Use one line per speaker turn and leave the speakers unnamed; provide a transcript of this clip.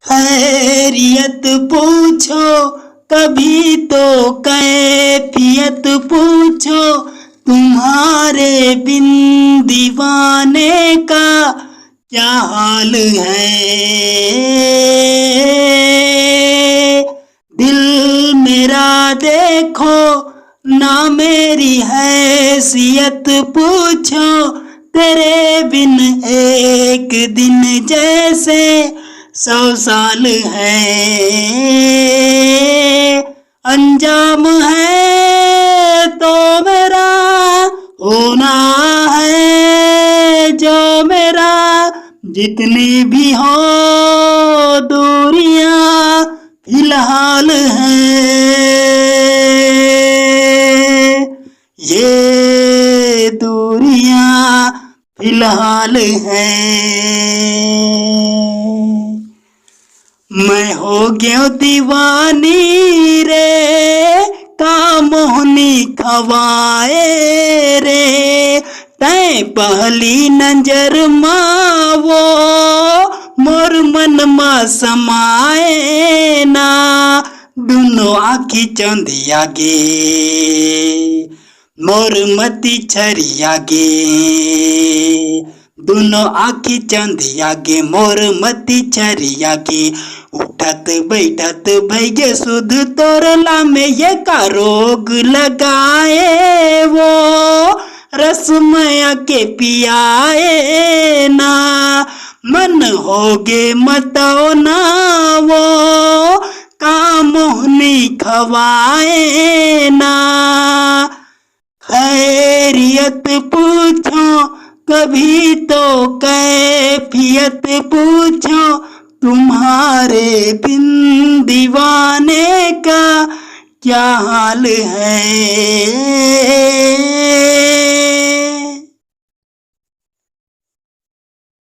खैरियत पूछो कभी तो कैफियत पूछो, तुम्हारे बिन दीवाने का क्या हाल है। दिल मेरा देखो ना मेरी हैसियत पूछो, तेरे बिन एक दिन जैसे 100 साल है। अंजाम है तो मेरा होना है जो मेरा, जितनी भी हो दूरियां फिलहाल है। ये दूरियां फिलहाल है। मैं हो गया दीवानी रे, का मोहनी खवाए रे, तै पहली नजर मावो मोर मन मा समाए ना, दुनो आखी चंदिया गे मोर मती छरिया गे, दोनों आखी चंदिया गे मोर मती छरिया गे। उठत बैठत भैगे सुध तोरला में ये का रोग लगाए वो, रसमया के पियाए ना, मन होगे मतौ ना वो, का मोहनी खवाए ना। खैरियत पूछो कभी तो कैफियत पूछो, तुम्हारे बिन दीवाने का क्या हाल है।